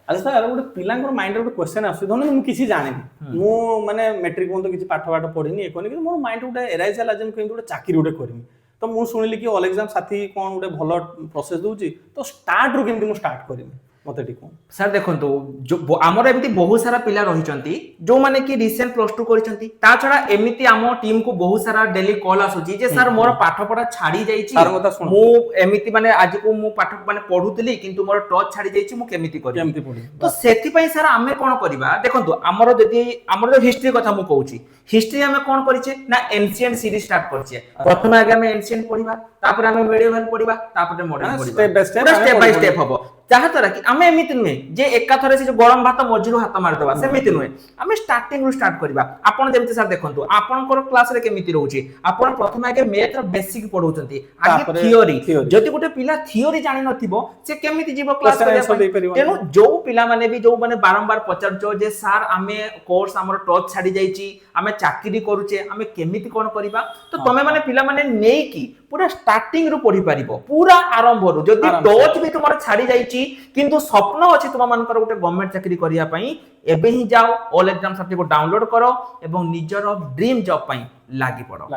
अच्छा सर गोटे पिला माइंड गोटे क्वेश्चन आस मुझे किसी जाने मुझे मेट्रिक पर्यटन किसी पाठ पाठ पढ़ी ये कहनी मोर माइंड गोटे एराइज है गोटे चाकरी गोटे करमी तो मुझे शुणिली कि ऑल एग्जाम साथी कौन गोटे भल प्रोसेस दूसरी तो स्टार्ट रू केमती स्टार्ट करमी मत सर देखो जो आमर एमती बहुत सारा पिला रही जो माने कि रिसेंट प्लस टू करछंती ता छडा एमिति आम टीम को बहुत सारा डेली कॉल आसुची जे सर मोर पाठ पढ़ा छाड़ी जाईची मु एमिति माने आज को मु पाठ माने पढुतली किंतु मोर टच छाड़ी जाईची मु केमिति करी तो सेति पई सर आमे कोन करबा देखो आमर जदी आमर जो हिस्ट्री कथा मु कहूची हिस्ट्री आमे कोन करिचे ना एंशिएंट सीरीज स्टार्ट करछे प्रथम आगे आमे एंशिएंट पढिबा तापर आमे मेडिएवल पढिबा तापर मॉडर्न पढिबा स्टेप बाय स्टेप हबो जहाँ द्वारा कि आमे एमिति नुहे जे एका थरे से जो गरम भात मझिरु हाथ मारदबा सेमिति नुहे आमे स्टार्टिंग रु स्टार्ट करबा आपण जेमति सर देखंतु आपनकर क्लास रे केमिति रहउची आपण प्रथम आगे मैथ रो बेसिक पढौचंती आगे थियोरी जति गोटे पिला थियोरी जानि नथिबो से केमिति जीवो क्लास तेनु जो पिला माने भी जो माने बारंबार पचारचो जे सर आमे कोर्स हमर टच छाडी जाईची आमे चाकरी करूचे आमे केमिति कोन करबा तो तमे माने पिला माने नेई की पूरा स्टार्टिंग रु पढी पारिबो पूरा आरंभ रु जति टच भी तुमर छाडी जाईची किंतु स्वप्न अछि तुम मानकर गोटे गवर्नमेंट चाकरी करिया पई एबे ही जाओ ऑल एग्जाम सर्टिफिकेट डाउनलोड करो एवं निजर ड्रीम जॉब पई लागि पड़ो।